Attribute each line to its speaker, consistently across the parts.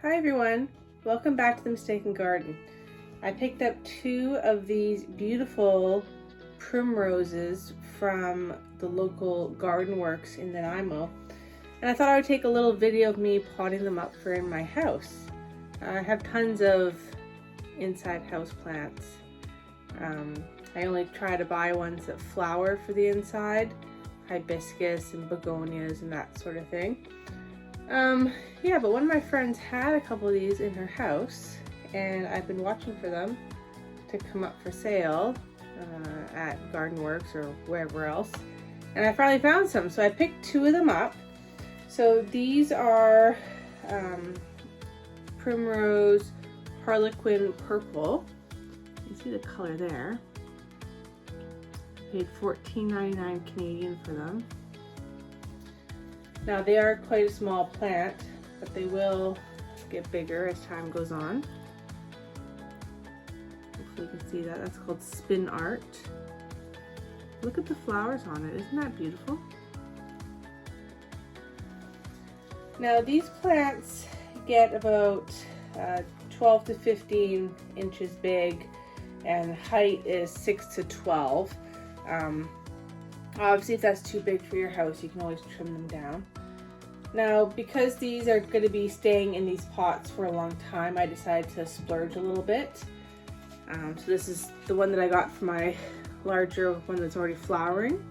Speaker 1: Hi everyone, welcome back to the Mistaken Garden. I picked up two of these beautiful primroses from the local garden works in Nanaimo, and I thought I would take a little video of me potting them up for in my house. I have tons of inside house plants. I only try to buy ones that flower for the inside, hibiscus and begonias and that sort of thing. Yeah, but one of my friends had a couple of these in her house, and I've been watching for them to come up for sale at Garden Works or wherever else, and I finally found some, so I picked two of them up. So these are Primrose Harlequin Purple. You can see the color there. Paid $14.99 Canadian for them. Now they are quite a small plant, but they will get bigger as time goes on. Hopefully you can see that. That's called Spin Art. Look at the flowers on it. Isn't that beautiful? Now these plants get about 12 to 15 inches big, and height is 6 to 12. Obviously, if that's too big for your house, you can always trim them down. Now, because these are going to be staying in these pots for a long time, I decided to splurge a little bit. So this is the one that I got for my larger one that's already flowering.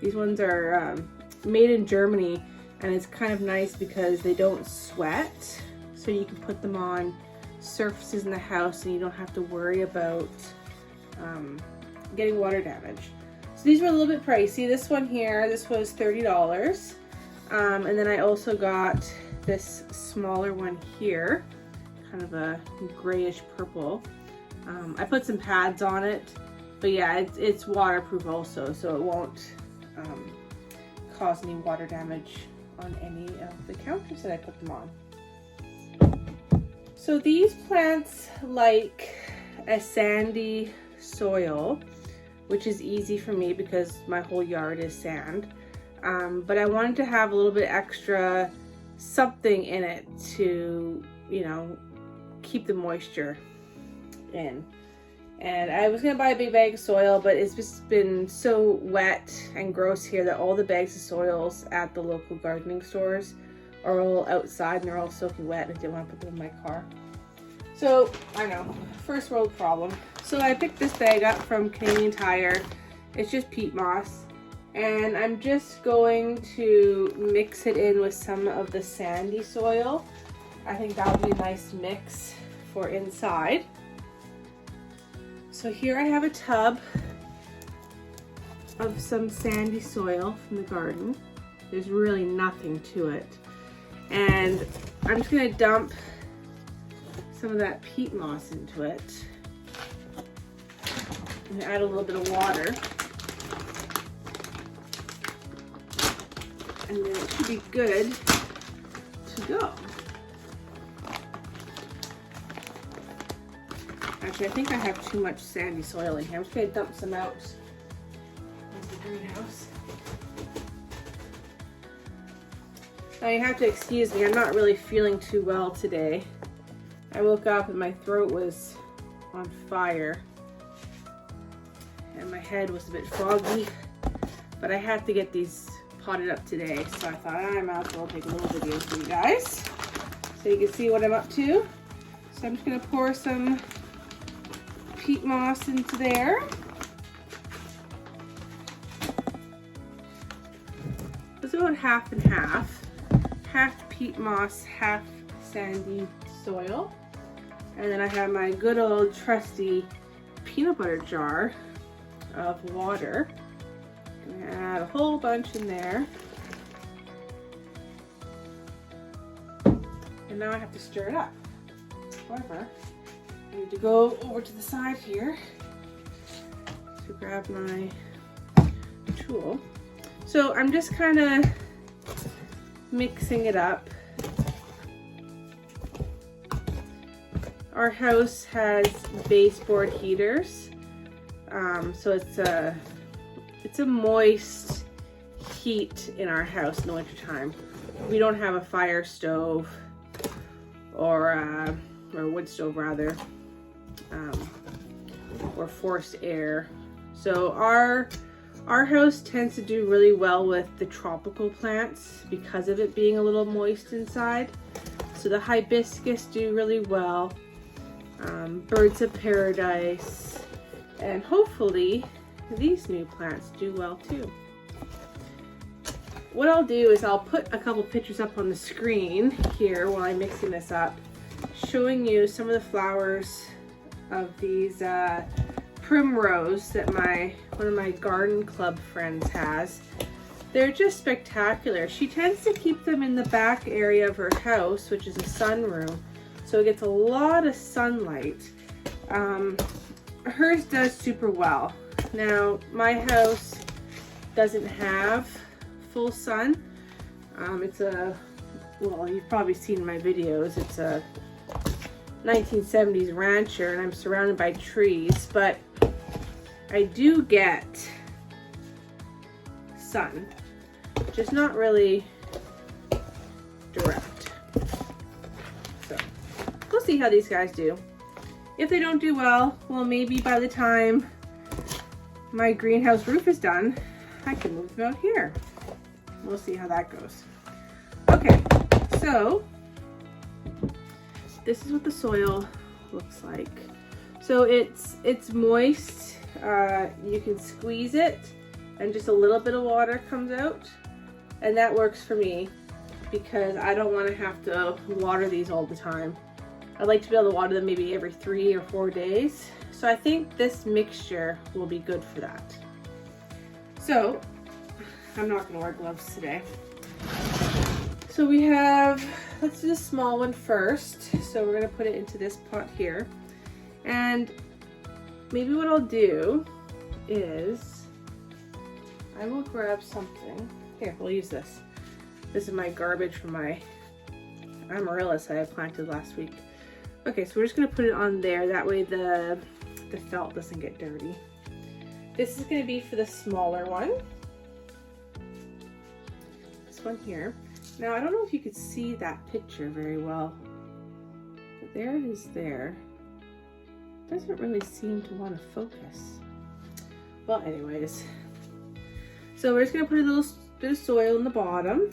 Speaker 1: These ones are made in Germany, and it's kind of nice because they don't sweat, so you can put them on surfaces in the house and you don't have to worry about getting water damage. So these were a little bit pricey. This one here, this was $30. And then I also got this smaller one here, kind of a grayish purple. I put some pads on it, but yeah, it's waterproof also, so it won't cause any water damage on any of the counters that I put them on. So these plants like a sandy soil, which is easy for me because my whole yard is sand. But I wanted to have a little bit extra something in it to, you know, keep the moisture in. And I was gonna buy a big bag of soil, but it's just been so wet and gross here that all the bags of soils at the local gardening stores are all outside and they're all soaking wet, and I didn't want to put them in my car. So, I know, first world problem. So I picked this bag up from Canadian Tire. It's just peat moss. And I'm just going to mix it in with some of the sandy soil. I think that would be a nice mix for inside. So here I have a tub of some sandy soil from the garden. There's really nothing to it. And I'm just gonna dump some of that peat moss into it. And add a little bit of water. And then it should be good to go. Actually, I think I have too much sandy soil in here. I'm just gonna dump some out into the greenhouse. Now you have to excuse me, I'm not really feeling too well today. I woke up and my throat was on fire and my head was a bit foggy, but I had to get these potted up today, so I thought I might as well take a little video for you guys so you can see what I'm up to. So I'm just going to pour some peat moss into there. It's about half and half. Half peat moss, half sandy soil. And then I have my good old trusty peanut butter jar of water. Add a whole bunch in there. And now I have to stir it up. However, I need to go over to the side here to grab my tool. So I'm just kind of mixing it up. Our house has baseboard heaters, so it's a moist heat in our house in the wintertime. We don't have a fire stove or wood stove rather, or forced air. So our house tends to do really well with the tropical plants because of it being a little moist inside. So the hibiscus do really well, birds of paradise, and hopefully these new plants do well too. What I'll do is I'll put a couple pictures up on the screen here while I'm mixing this up, showing you some of the flowers of these Primrose that one of my garden club friends has. They're just spectacular. She tends to keep them in the back area of her house, which is a sunroom, so it gets a lot of sunlight. Hers does super well. Now, my house doesn't have full sun. Well, you've probably seen my videos. It's a 1970s rancher and I'm surrounded by trees, but I do get sun, just not really direct. So we'll see how these guys do. If they don't do well, maybe by the time my greenhouse roof is done, I can move them out here. We'll see how that goes. Okay, so this is what the soil looks like. So it's moist. You can squeeze it and just a little bit of water comes out, and that works for me because I don't want to have to water these all the time. I like to be able to water them maybe every 3 or 4 days. So I think this mixture will be good for that. So I'm not going to wear gloves today. So we have, let's do the small one first. So we're going to put it into this pot here. And maybe what I'll do is I will grab something. Here, we'll use this. This is my garbage from my amaryllis that I planted last week. Okay, so we're just going to put it on there. That way the felt doesn't get dirty. This is going to be for the smaller one. This one here. Now, I don't know if you could see that picture very well, but there it is there. Doesn't really seem to want to focus. Well, anyways. So we're just going to put a little bit of soil in the bottom.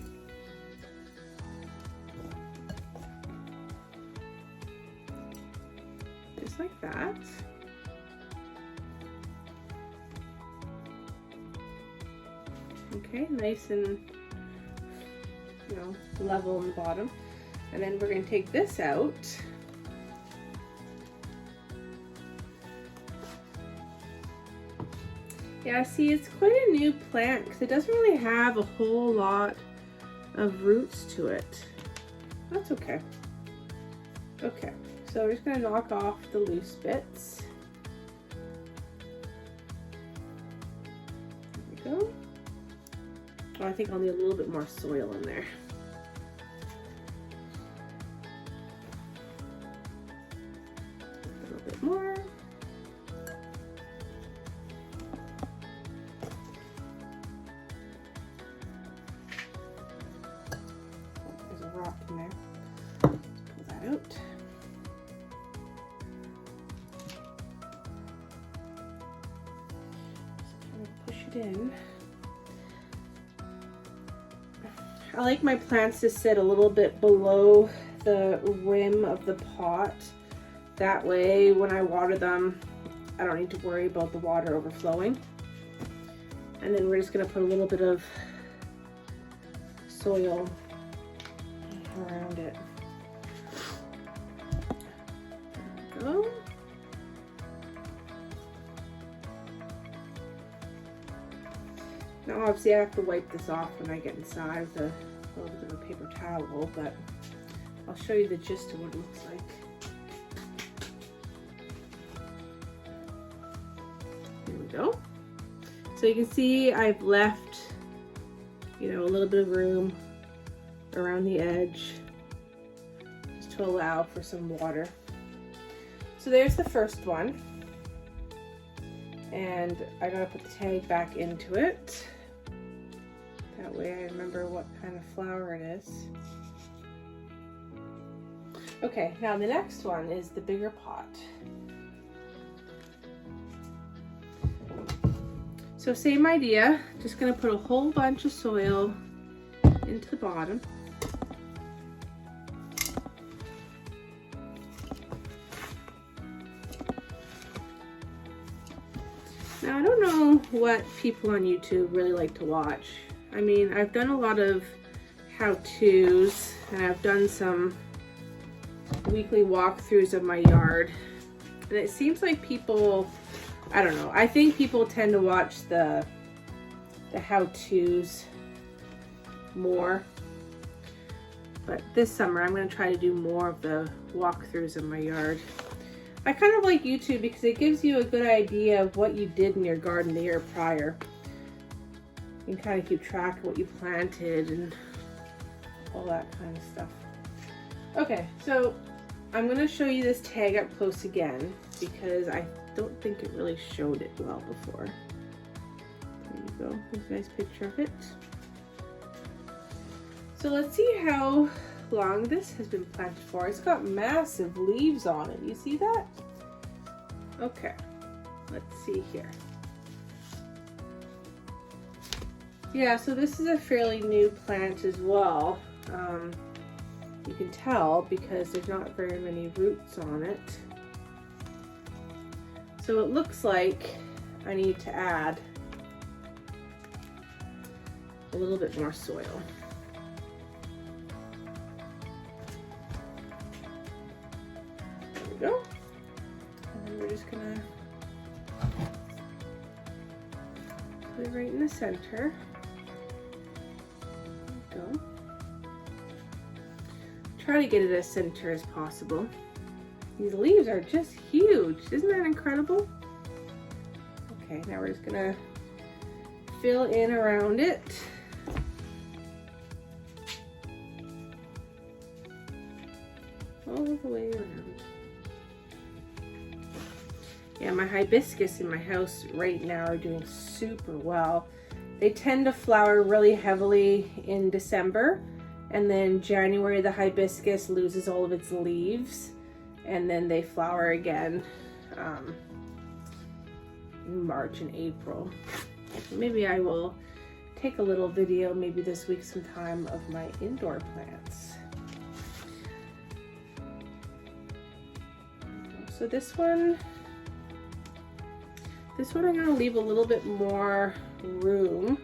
Speaker 1: Just like that. Okay, nice and, level in the bottom. And then we're going to take this out. Yeah, see, it's quite a new plant because it doesn't really have a whole lot of roots to it. That's okay. Okay, so we're just going to knock off the loose bits. There we go. Oh, I think I'll need a little bit more soil in there. A little bit more. There's a rock in there. Let's pull that out. Just kind of push it in. I like my plants to sit a little bit below the rim of the pot. That way, when I water them, I don't need to worry about the water overflowing. And then we're just going to put a little bit of soil around it. There we go. Now obviously I have to wipe this off when I get inside with a little bit of a paper towel, but I'll show you the gist of what it looks like. Here we go. So you can see I've left, a little bit of room around the edge just to allow for some water. So there's the first one. And I gotta put the tag back into it. That way I remember what kind of flower it is. Okay, now the next one is the bigger pot. So same idea, just gonna put a whole bunch of soil into the bottom. Now I don't know what people on YouTube really like to watch. I mean, I've done a lot of how-tos and I've done some weekly walkthroughs of my yard. And it seems like people, I don't know, I think people tend to watch the how-tos more. But this summer I'm going to try to do more of the walkthroughs of my yard. I kind of like YouTube because it gives you a good idea of what you did in your garden the year prior. You can kind of keep track of what you planted and all that kind of stuff. Okay, so I'm going to show you this tag up close again because I don't think it really showed it well before. There you go, there's a nice picture of it. So let's see how long this has been planted for. It's got massive leaves on it. You see that? Okay, let's see here. Yeah, so this is a fairly new plant as well. You can tell because there's not very many roots on it. So it looks like I need to add a little bit more soil. Go. And then we're just gonna put it right in the center. There we go. Try to get it as center as possible. These leaves are just huge. Isn't that incredible? Okay, now we're just gonna fill in around it. All the way around. Yeah, my hibiscus in my house right now are doing super well. They tend to flower really heavily in December, and then January the hibiscus loses all of its leaves, and then they flower again in March and April. Maybe I will take a little video maybe this week sometime of my indoor plants. So this one I'm going to leave a little bit more room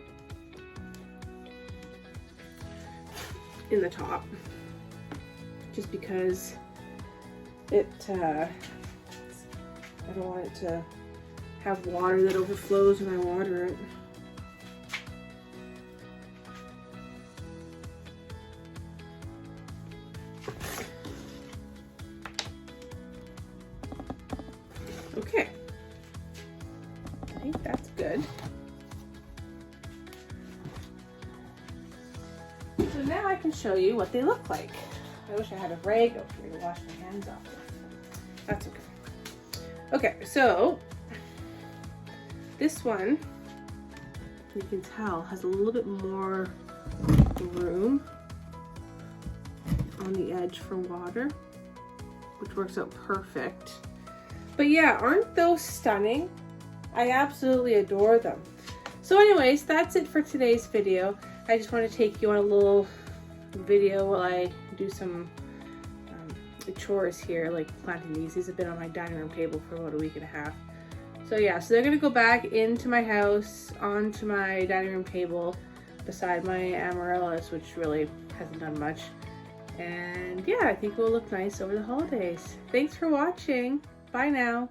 Speaker 1: in the top, just because it, I don't want it to have water that overflows when I water it. Okay. I think that's good. So now I can show you what they look like. I wish I had a rag out here to wash my hands off with. That's okay. Okay, so this one, you can tell, has a little bit more room on the edge for water, which works out perfect. But yeah, aren't those stunning? I absolutely adore them. So anyways, that's it for today's video. I just want to take you on a little video while I do some chores here, like planting these. These have been on my dining room table for about a week and a half. So yeah, so they're gonna go back into my house, onto my dining room table, beside my amaryllis, which really hasn't done much. And yeah, I think it will look nice over the holidays. Thanks for watching. Bye now.